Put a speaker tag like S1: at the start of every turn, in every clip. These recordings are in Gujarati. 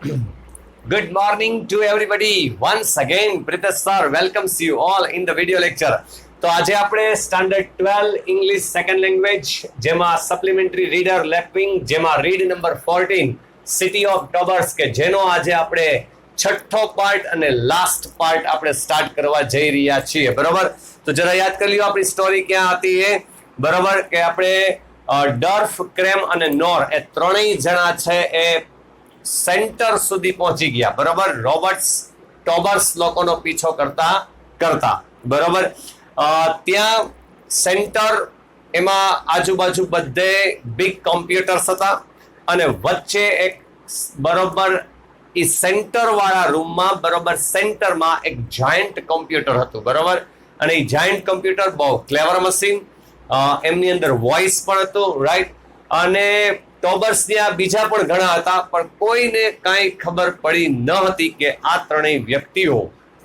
S1: Good morning to everybody. Once again, Pritesh sir welcomes you all in the video lecture. તો આજે આપણે સ્ટાન્ડર્ડ 12 ઇંગ્લિશ સેકન્ડ લેંગ્વેજ જેમાં સપ્લિમેન્ટરી રીડર લેપિંગ જેમાં રીડ નંબર 14 સિટી ઓફ ટોબર્સ કે જેનો આજે આપણે છઠ્ઠો પાર્ટ અને લાસ્ટ પાર્ટ આપણે સ્ટાર્ટ કરવા જઈ રહ્યા છીએ. બરોબર, તો જરા યાદ કરી લ્યો આપણી સ્ટોરી ક્યાં હતી એ. બરોબર કે આપણે ડર્ફ, ક્રેમ અને નોર એ ત્રણેય જણા છે એ સેન્ટર સુધી પહોંચી ગયા. બરોબર, રોબર્ટ્સ ટોબર્સ લોકોનો પીછો કરતા બરોબર. ત્યાં સેન્ટર એમાં આજુબાજુ બધે બિગ કોમ્પ્યુટર્સ હતા અને વચ્ચે એક બરોબર એ સેન્ટર વાળા રૂમમાં બરોબર સેન્ટરમાં એક જાયન્ટ કોમ્પ્યુટર હતું. બરોબર, અને એ જાયન્ટ કોમ્પ્યુટર બહુ ક્લેવર મશીન, એમની અંદર વોઇસ પણ હતું, રાઈટ. અને ટોબર્સ ત્યાં બીજા પણ ઘણા હતા, પણ કોઈને કાંઈ ખબર પડી ન હતી કે આ ત્રણેય વ્યક્તિઓ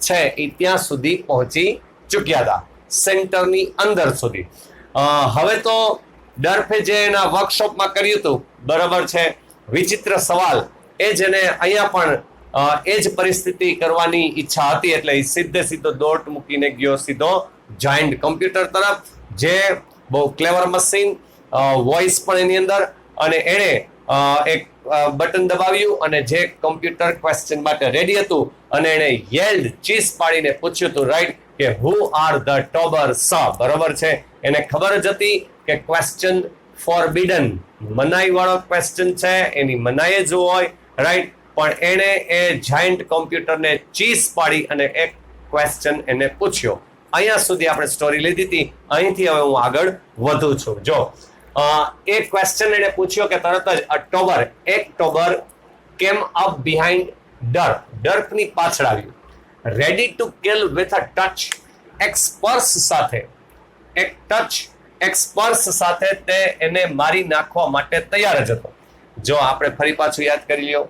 S1: છે એ ત્યાં સુધી પહોંચી ચૂક્યા હતા, સેન્ટરની અંદર સુધી. હવે તો ડર્ફે જે એના વર્કશોપમાં કર્યું હતું, બરાબર છે, વિચિત્ર સવાલ એ જ એને અહીંયા પણ એ જ પરિસ્થિતિ કરવાની ઈચ્છા હતી, એટલે એ સીધો દોટ મૂકીને ગયો સીધો જાયન્ટ કોમ્પ્યુટર તરફ, જે બહુ ક્લેવર મશીન, વોઇસ પણ એની અંદર, અને એણે એક બટન દબાવ્યું અને જે કોમ્પ્યુટર ક્વેશ્ચન માટે રેડી હતું અને એણે યેલ્ડ ચીસ પાડીને પૂછ્યું હતું, રાઈટ, કે હુ આર ધ ટોબર્સ. બરોબર છે, એને ખબર જ હતી કે ક્વેશ્ચન ફોરબિડન, મનાઈ વાળો ક્વેશ્ચન છે, એની મનાઈ જ હોય, રાઈટ. પણ એણે એ જાયન્ટ કોમ્પ્યુટરને ચીસ પાડી અને એક ક્વેશ્ચન એને પૂછ્યો. અહીંયા સુધી આપણે સ્ટોરી લીધી હતી, અહીંથી હવે હું આગળ વધુ છું. જો એક ક્વેશ્ચન એને પૂછ્યો કે તરત જ એક ટોબર કેમ અપ બિહાઇન્ડ ડર્ફ, ડર્ફની પાછળ આવ્યું, ready to kill with a touch, એક સ્પર્શ સાથે તે એને મારી નાખવા માટે તૈયાર જ હતો. જો આપણે ફરી પાછું યાદ કરી લ્યો,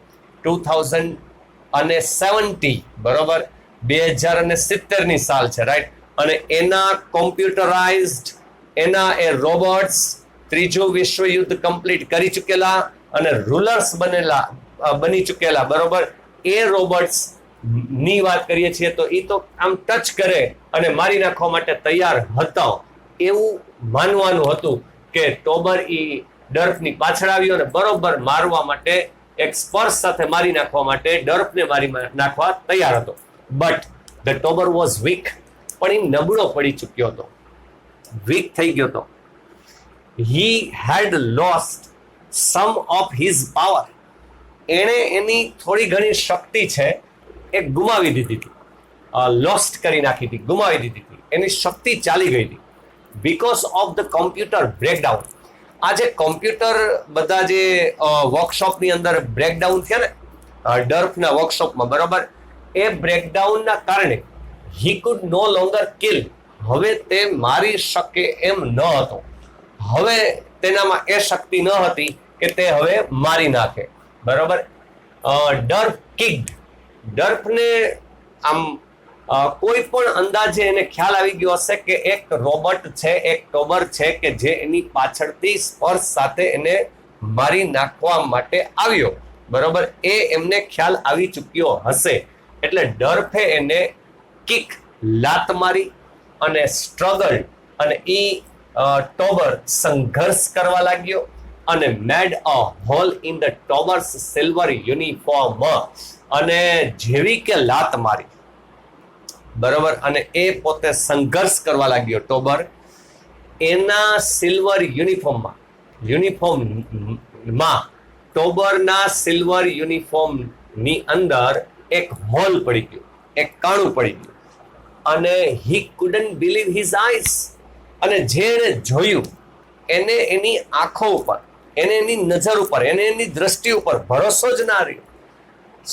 S1: 2070, બરોબર, 2070 ની સાલ છે, રાઈટ. અને એના કોમ્પ્યુટરાઇઝડ, એના એ રોબોટ્સ ત્રીજું વિશ્વ યુદ્ધ કમ્પ્લીટ કરી ચૂકેલા અને રૂલર્સ બની ચૂકેલા, બરોબર. એ રોબોટ્સ ની વાત કરીએ છીએ તો એ તો આમ ટચ કરે અને મારી નાખવા માટે તૈયાર હતા, એવું માનવાનું હતું કે ટોબર ઈ ડર્ફની પાછળ આવ્યો અને બરોબર મારવા માટે, એક સ્પર્શ સાથે મારી નાખવા માટે ડર્ફને મારી નાખવા તૈયાર હતો. બટ ધ ટોબર વોઝ વીક, પણ એ નબળો પડી ચૂક્યો હતો, વીક થઈ ગયો હતો. He had lost some of his power. એણે એની થોડી ઘણી શક્તિ છે એ ગુમાવી દીધી હતી, લોસ્ટ કરી નાખી હતી, ગુમાવી દીધી હતી, એની શક્તિ ચાલી ગઈ હતી. Because of the computer breakdown. આ જે કોમ્પ્યુટર બધા જે વર્કશોપની અંદર બ્રેકડાઉન થયા ને ડર્ફના વર્કશોપમાં, બરાબર, એ બ્રેકડાઉનના કારણે he could no longer kill, હવે તે મારી શકે એમ ન હતો. હવે તેનામાં એ શક્તિ ન હતી કે તે હવે મારી નાખે, બરોબર. ડર્ફ કિક્ડ, ડર્ફને આમ કોઈ પણ અંદાજે એને ખ્યાલ આવી ગયો હશે કે એક રોબોટ છે, એક ટોબર છે કે જે એની પાછળથી સ્પર્શ સાથે એને મારી નાખવા માટે આવ્યો, બરોબર. એ એમને ખ્યાલ આવી ચૂક્યો હશે, એટલે ડર્ફે એને કિક, લાત મારી અને સ્ટ્રગલ, અને ઈ ટોબર સંઘર્ષ કરવા લાગ્યો અને made a hole in the Tobors silver uniform. અને જેવી કે લાત મારી, બરોબર, અને એ પોતે સંઘર્ષ કરવા લાગ્યો ટોબર, એના સિલ્વર યુનિફોર્મમાં ટોબરના સિલ્વર યુનિફોર્મની અંદર એક હોલ પડી ગયો, એક કાણું પડી ગયું, અને હી કુડન્ટ બિલીવ હિઝ આઈઝ. અને જે એને જોયું, એને એની આંખો ઉપર, એને એની નજર ઉપર, એને એની દ્રષ્ટિ ઉપર ભરોસો જ ના રહ્યો.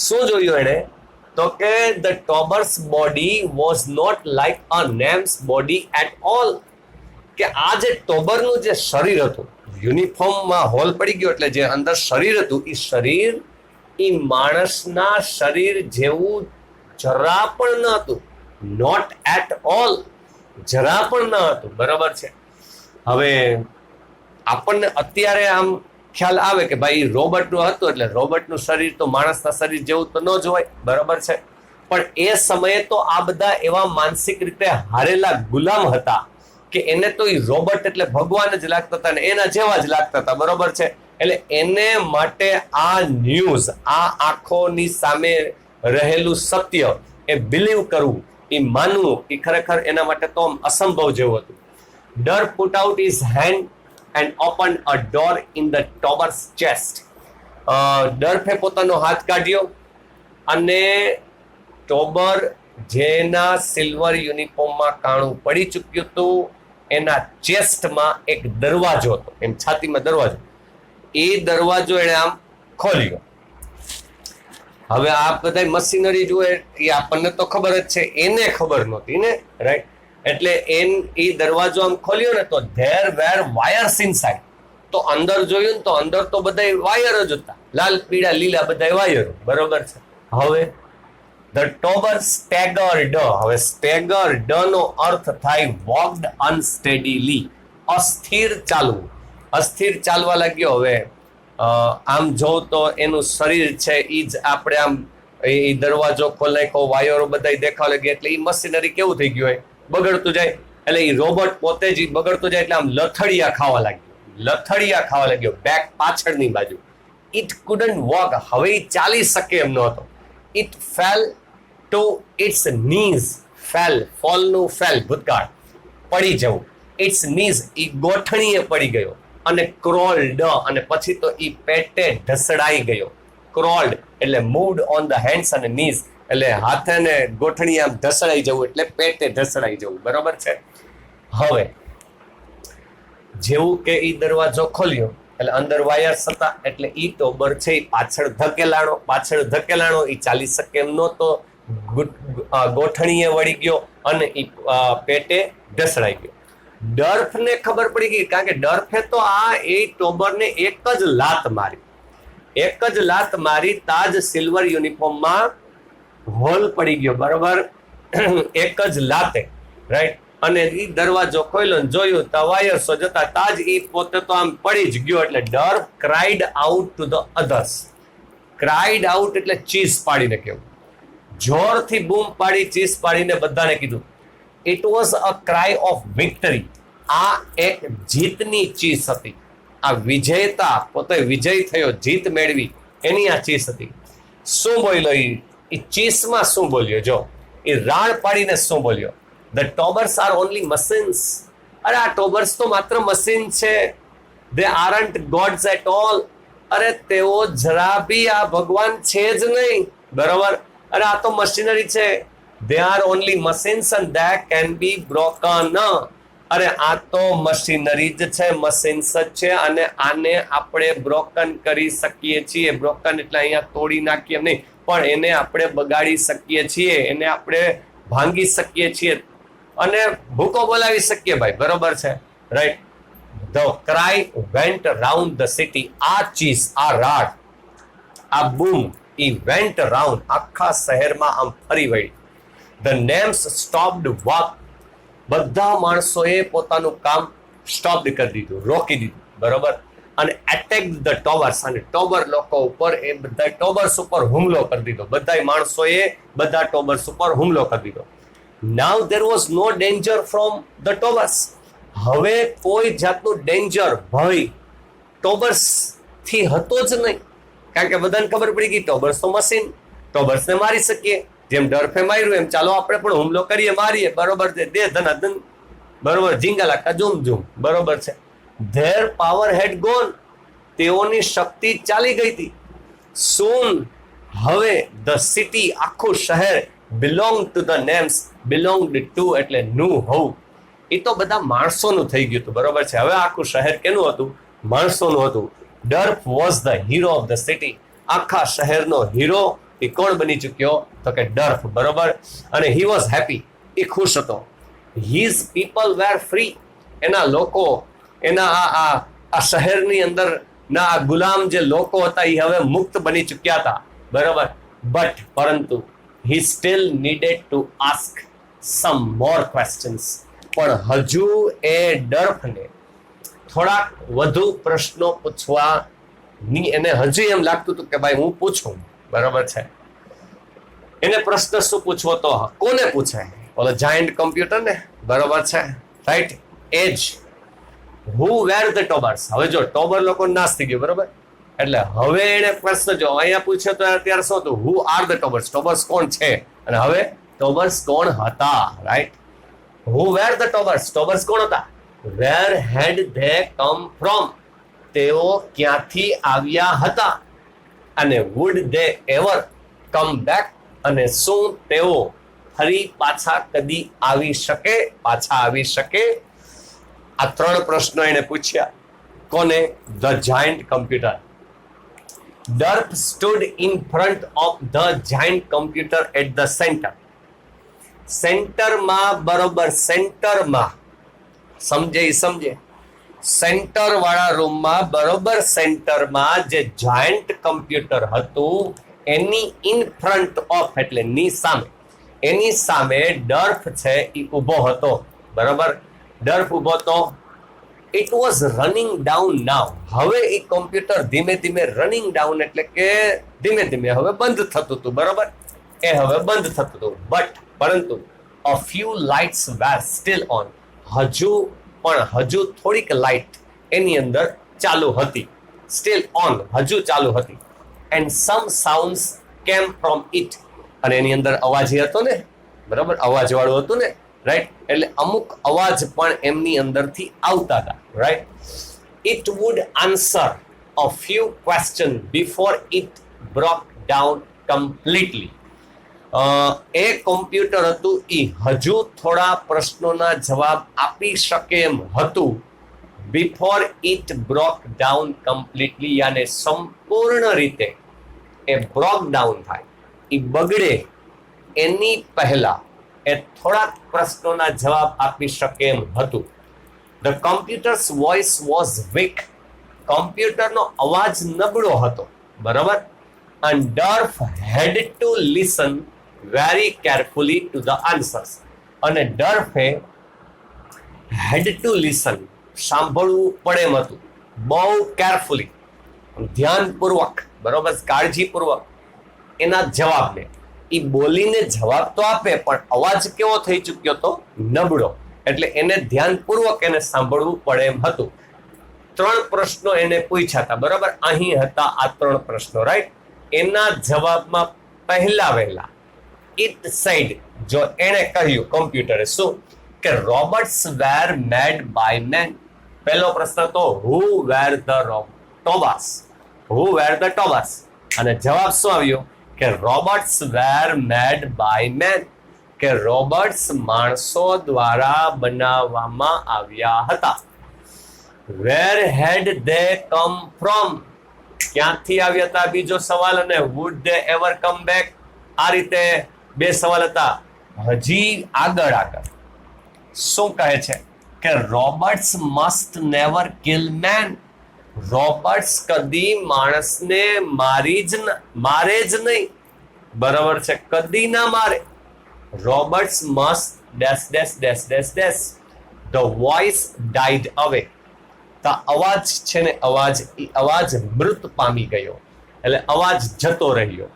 S1: શું જોયું એને? તો કે the Tobors body was not like a names body at all. કે આ જે ટોબરનું જે શરીર હતું, યુનિફોર્મમાં હોલ પડી ગયો એટલે જે અંદર શરીર હતું, એ શરીર એ માણસના શરીર જેવું જરા પણ ન હતું, નોટ એટ ઓલ, જરા પણ ન હતું, બરાબર છે. હવે આપણને અત્યારે આમ ખ્યાલ આવે કે ભાઈ રોબોટનું હતું એટલે રોબોટનું શરીર તો માણસના શરીર જેવું તો ન જ હોય, બરાબર છે. પણ એ સમયે તો આ બધા એવા માનસિક રીતે હારેલા ગુલામ હતા કે એને તો એ રોબોટ એટલે ભગવાન જ લાગતા હતા ને એના જેવા જ લાગતા હતા, બરોબર છે. એટલે એને માટે આ ન્યૂઝ, આ આંખોની સામે રહેલું સત્ય એ બિલીવ કરવું, એ માનવું, એ ખરેખર એના માટે તો અસંભવ જેવું હતું. Dur put out his hand and open a door in the Tobors chest. ડર્ફે પોતાનો હાથ કાઢ્યો અને ટોબર જેના સિલ્વર યુનિફોર્મમાં કાણું પડી ચૂક્યું હતું એના ચેસ્ટમાં એક દરવાજો હતો, એમ છાતીમાં દરવાજો, એ દરવાજો એને આમ ખોલ્યો. હવે આ બધા મશીનરી જુએ એ આપણને તો ખબર જ છે, એને ખબર નહોતી ને, રાઈટ. એટલે એ દરવાજો આમ ખોલ્યો ને તો ધેર વેર વાયર્સ ઇનસાઇડ. તો અંદર જોયું ને તો અંદર તો બધા વાયર જ હતા, લાલ પીળા લીલા બધા વાયરો, બરોબર છે. હવે ધ ટોબર સ્ટેગર્ડ. હવે સ્ટેગર્ડ નો અર્થ થાય વોકડ અનસ્ટેડીલી, અસ્થિર ચાલવું, અસ્થિર ચાલવા લાગ્યો. હવે આમ જોઉં તો એનું શરીર છે એ જ આપણે આમ એ દરવાજો ખોલ નાખ્યો, વાયરો બધા દેખાવા લાગ્યા એટલે એ મશીનરી કેવું થઈ ગયું હોય, બગડતું જાય. એટલે એ રોબોટ પોતે જ બગડતું જાય એટલે આમ લથડિયા ખાવા લાગ્યો, બેક પાછળની બાજુ. It couldn't walk. હવે એ ચાલી શકે એમ નહોતો. It fell to its knees. ફોલનું ફેલ ભૂતકાળ, પડી જવું. ઇટ્સ નીઝ, એ ગોઠણીએ પડી ગયો. અને ક્રોલ્ડ, અને પછી તો એ પેટે ઢસડાઈ ગયો. ક્રોલ્ડ એટલે મૂવડ ઓન ધ હેન્ડ્સ અને નીઝ, એટલે હાથે ને ગોઠણી આમ ઢસડાઈ જવું એટલે પેટે ઢસડાઈ જવું, બરોબર છે. હવે જેવું કે એ દરવાજો ખોલ્યો એટલે અંદર વાયર્સ હતા એટલે ઈ ટોબર છે એ પાછળ ધકેલાણો, એ ચાલી શકે એમ નહોતો, ગોઠણીએ વળી ગયો અને એ પેટે ઢસડાઈ ગયો. ડર્ફને ખબર પડી ગઈ, કારણ કે ડર્ફે તો એ ટોબરને એક જ લાત મારી, તાજ સિલ્વર યુનિફોર્મમાં હોલ પડી ગયો, બરોબર, એક જ લાતે, રાઈટ. અને એ દરવાજો ખોલ્યો ને જોયું તો વાયરસો જતા, તાજ એ પોતે તો આમ પડી જ ગયો. એટલે Durf cried out to the others. Cried out એટલે ચીસ પાડીને કેવું, જોરથી બૂમ પાડી, ચીસ પાડીને બધાને કીધું. It was a cry of victory. આ એક જીતની ચીસ હતી. આ વિજેતા પોતે વિજય થયો, જીત મેળવી, એની આ ચીસ હતી. શું બોલ્યો એ ચીસમાં? શું બોલ્યો જો, એ રાણ પાડીને શું બોલ્યો? The Tobors are only machines. અરે આ ટોબર્સ તો માત્ર મશીન છે. They aren't gods at all. અરે તેઓ જરા બી આ ભગવાન છે જ નહીં, બરોબર. અરે આ તો મશીનરી છે. They are only machines and that can be broken. અરે આ તો મશીનરી જ છે, મશીન્સ જ છે, અને આને આપણે બ્રોકન કરી શકીએ છીએ. બ્રોકન એટલે અહીંયા તોડી નાખીએ નહીં, પણ એને આપણે બગાડી શકીએ છીએ, એને આપણે ભાંગી શકીએ છીએ અને ભૂકો બોલાવી શકીએ, ભાઈ, બરોબર છે, right. The cry vent round the city. આ ચીઝ, આ રાડ, આ બૂમ, ઈ વેન્ટ રાઉન્ડ, આખા શહેરમાં આમ ફરી વળી. The names stopped work. બધા માણસોએ પોતાનું કામ સ્ટોપ કરી દીધું, રોકી દીધું, બરોબર. અને એટેક ધ ટોબર્સ, અને ટોબર લોકો ઉપર, એ બધા ટોબર્સ ઉપર હુમલો કરી દીધો. બધા માણસોએ બધા ટોબર્સ ઉપર હુમલો કરી દીધો. Now there was no danger from the Tobors. હવે કોઈ જાતનું ડેન્જર, ભય ટોબર્સ થી હતો જ નહીં, કારણ કે બધાને ખબર પડી ગઈ ટોબર્સ તો મશીન, ટોબર્સને મારી શકીએ. જેમ ડર્ફે માર્યું એમ ચાલો આપણે પણ હુમલો કરીએ, મારીએ, બરોબર છે. દે ધનાધન, બરોબર, ઝીંગાલાકા ઝૂમ ઝૂમ, બરોબર છે. Their power had gone. તેઓની શક્તિ ચાલી ગઈ હતી. સૂન, હવે ધ સિટી, આખું શહેર, belong to the names. Belonged to એટલે નું, હોવું, એ તો બધા માણસોનું થઈ ગયું હતું, બરોબર છે. હવે આખું શહેર કેનું હતું? માણસોનું હતું. Durf was the hero of the city. આખા શહેરનો હીરો એ કોણ બની ચૂક્યો? તો કે ડર્ફ, બરોબર. અને હી વોઝ હેપી, એ ખુશ હતો. His people were free. એના લોકો, એના આ શહેરની અંદર ના આ ગુલામ જે લોકો હતા એ હવે મુક્ત બની ચૂક્યા હતા, બરોબર. બટ પરંતુ he still needed to ask some more questions. પણ હજુ એ ડર્ફને થોડાક વધુ પ્રશ્નો પૂછવા એને હજી એમ લાગતું હતું કે ભાઈ હું પૂછું, બરાબર છે. એને પ્રશ્ન શું પૂછવો તો કોને પૂછે? ઓલો જાયન્ટ કમ્પ્યુટર ને, બરાબર છે, right. Age who wear the Tobors. હવે જો ટોબર લોકો નાશ થઈ ગયું, બરાબર, એટલે હવે એને પ્રશ્ન જો અહીંયા પૂછ્યો તો અત્યારે શું હતું? Who are the ટોબર્સ. ટોબર્સ કોણ છે? અને હવે ટોબર્સ કોણ હતા, રાઈટ. Who wear the ટોબર્સ. ટોબર્સ કોણ હતા? Where had they come from. તેઓ ક્યાંથી આવ્યા હતા? અને would they ever come back. અને શું તેઓ ફરી પાછા કદી આવી શકે, પાછા આવી શકે? આ ત્રણ પ્રશ્નો એને પૂછ્યા. કોને? The giant computer. Durf stood in front of the giant computer at the center. સેન્ટરમાં, બરોબર, સેન્ટરમાં, સમજે સેન્ટર વાળા રૂમમાં, બરોબર, સેન્ટરમાં જે જાયન્ટ કમ્પ્યુટર હતું એની ઇન ફ્રન્ટ ઓફ એટલે ની સામે, એની સામે ડર્ફ છે એ ઊભો હતો, બરોબર. ડર્ફ ઊભો હતો. ઇટ વોઝ રનિંગ ડાઉન નાવ. હવે એ કોમ્પ્યુટર ધીમે ધીમે રનિંગ ડાઉન એટલે કે ધીમે ધીમે હવે બંધ થતું હતું, બરોબર. એ હવે બંધ થતું હતું. બટ પરંતુ a few lights were still on. હજુ થોડીક લાઇટ એની અંદર ચાલુ હતી. સ્ટીલ ઓન, હજુ ચાલુ હતી. And sum sounds came from it. અને એની અંદર અવાજ હતો ને, બરાબર, અવાજ વાળું હતું ને, રાઈટ. એટલે અમુક અવાજ પણ એમની અંદરથી આવતા હતા, right. It would answer a few question before it broke down completely. એ કોમ્પ્યુટર હતું એ હજુ થોડા પ્રશ્નોના જવાબ આપી શકે એમ હતું. Before it broke down completely, યાને સંપૂર્ણ રીતે એ બ્રોક ડાઉન થાય, એ બગડે એની પહેલા એ થોડાક પ્રશ્નોના જવાબ આપી શકે એમ હતું. The computer's voice was weak. કમ્પ્યુટરનો અવાજ નબળો હતો, બરાબર. and Durf had to listen very carefully to the answers. અને ડર્ફે had to listen, સાંભળવું પડે એમ હતું, બહુ કેરફુલી, ધ્યાનપૂર્વક, બરોબર, કાળજીપૂર્વક એના જવાબને. એ બોલીને જવાબ તો આપે પણ અવાજ કેવો થઈ ચૂક્યો તો? નબળો. એટલે એને ધ્યાનપૂર્વક એને સાંભળવું પડે એમ હતું. ત્રણ પ્રશ્નો એને પૂછ્યા હતા, બરાબર. અહીં હતા આ ત્રણ પ્રશ્નો, રાઈટ. એના જવાબમાં પહેલા વહેલા ઇટ સેડ, જો એને કહ્યું કોમ્પ્યુટરે શું કે robots were made by man. પહેલો પ્રશ્ન તો હુ વેર ધ ટોબર્સ, હુ વેર ધ ટોબર્સ. અને જવાબ શું આવ્યો કે robots were made by man, કે રોબોટ્સ માણસો દ્વારા બનાવવામાં આવ્યા હતા. Where had they come from, ક્યાંથી આવ્યા હતા? બીજો સવાલ. અને would they ever come back. આ રીતે બે સવાલ હતા. હજી આગળ શું કહે છે કે robots must never kill man. Robots કદી માણસને મારે જ નહીં, બરાબર છે, કદી ના મારે. Robots must dash dash dash dash dash. The voice died અવે. અવાજ છે ને, અવાજ મૃત પામી ગયો, એટલે અવાજ જતો રહ્યો.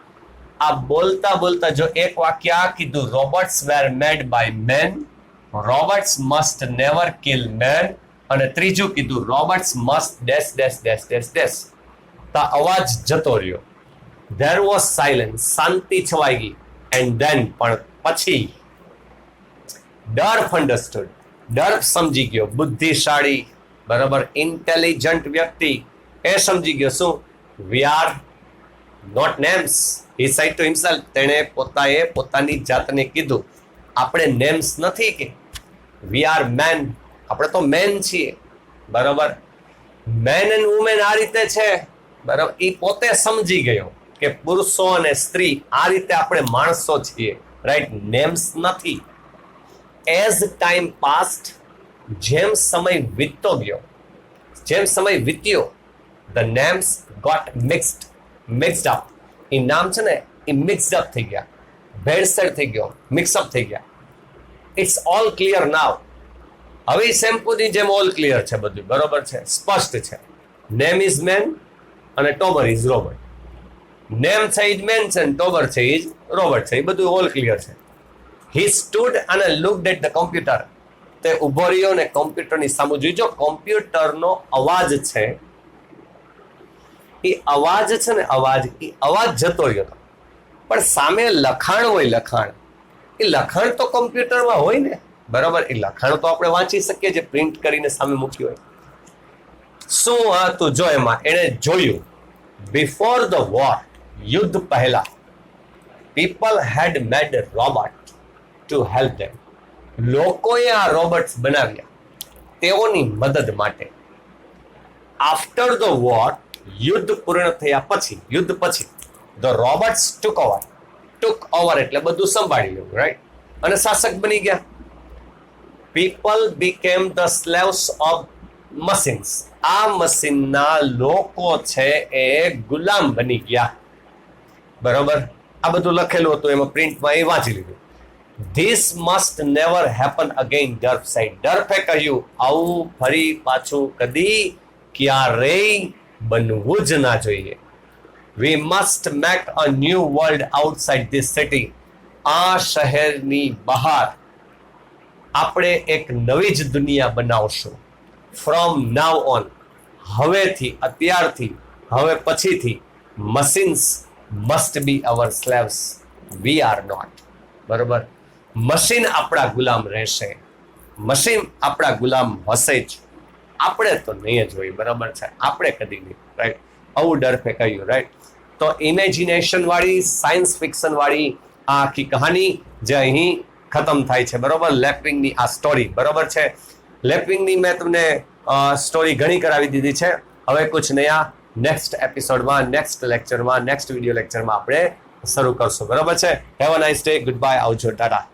S1: આ બોલતા બોલતા જો એક વાક્ય આ કીધું, robots were made by man, robots must never kill man, અને ત્રીજું કીધું robots must dash dash dash dash dash. અવાજ જતો રહ્યો. ધેર વોઝ સાયલન્સ, શાંતિ છવાઈ ગઈ. એન્ડ ધેન, પણ પછી ડર્ફ અન્ડરસ્ટુડ, ડર્ફ સમજી ગયો, બુદ્ધિશાળી, બરાબર, ઇન્ટેલિજન્ટ વ્યક્તિ, એ સમજી ગયો શું? We are not names. He said to himself, તેણે પોતાની જાતને કીધું, આપણે નેમ્સ નથી, કે વી આર મેન, આપણે તો મેન છીએ, બરાબર. મેન એન્ડ વુમેન આ રીતે છે, બરાબર. એ પોતે સમજી ગયો કે પુરુષો અને સ્ત્રી આ રીતે આપણે માણસો છીએ, રાઈટ, નેમ્સ નથી. એઝ ટાઈમ પાસ્ટ, જેમ સમય વીતતો ગયો, જેમ સમય વીત્યો, the names got mixed up. એ નામ છે ને એ મિક્સ્ડ અપ થઈ ગયા, ભેળસેળ થઈ ગયો, મિક્સઅપ થઈ ગયા. It's all clear now. હવે શેમ્પુની જેમ ઓલ ક્લિયર છે બધું, બરોબર છે, સ્પષ્ટ છે. નેમ ઇઝ મેન અને ટોબર ઇઝ રોબોટ. નેમ છે ઇઝ મેન્શન, ટોબર છે ઇઝ રોબોટ છે. એ બધું ઓલ ક્લિયર છે. હી સ્ટૂડ અને લુક્ડ એટ ધ કોમ્પ્યુટર. તે ઉભો રહ્યો ને કોમ્પ્યુટરની સામે જોઈ. જો કોમ્પ્યુટરનો અવાજ છે એ અવાજ છે ને અવાજ જતો રહ્યો હતો, પણ સામે લખાણ હોય, લખાણ એ લખાણ તો કોમ્પ્યુટરમાં હોય ને, બરાબર. એ લખાણ તો આપણે વાંચી શકીએ જે પ્રિન્ટ કરીને સામે મૂક્યું હોય. શું હતું જો એમાં એને જોયું, બિફોર ધ વોર, યુદ્ધ પહેલા, people had made robot to help them. લોકોએ આ રોબોટ્સ બનાવ્યા તેઓની મદદ માટે. આફ્ટર ધ વોર, યુદ્ધ પૂર્ણ થયા પછી, યુદ્ધ પછી, ધ રોબોટ્સ ટુક ઓવર એટલે બધું સંભાળી લેવું, રાઈટ, અને શાસક બની ગયા. People became the slaves of machines. આ મશીનના લોકો છે એ ગુલામ બની ગયા, બરોબર. આ બધું લખેલું હતું એમાં પ્રિન્ટમાં, એ વાંચી લીધું. This must never happen again, Durf said. ડર્ફે કહ્યું આવું ફરી પાછું કદી ક્યારેય બનવું જ ના જોઈએ. We must make a new world outside this city. આ શહેરની બહાર આપણે એક નવી જ દુનિયા બનાવશું. ફ્રોમ નાવ ઓન, હવેથી, અત્યારથી, હવે પછીથી, machines must be our slaves, we are not. બરોબર. મશીન આપણા ગુલામ રહેશે, મશીન આપણા ગુલામ હશે જ, આપણે તો નહીં જ હોય, બરાબર છે, આપણે કદી નહીં, રાઈટ. આવું ડર્ફે કહ્યું, રાઈટ. તો ઇમેજિનેશન વાળી, સાયન્સ ફિક્શન વાળી આ આખી કહાની જે અહીં ખતમ થાય છે, બરોબર. લેપવિંગની આ સ્ટોરી, બરોબર છે. લેપવિંગની મેં તમને સ્ટોરી ઘણી કરાવી દીધી છે. હવે કુછ નયા નેક્સ્ટ એપિસોડમાં, નેક્સ્ટ લેક્ચરમાં, નેક્સ્ટ વિડીયો લેક્ચરમાં આપણે શરૂ કરશું, બરોબર છે. Have a nice day, good bye, આવજો, ટાટા.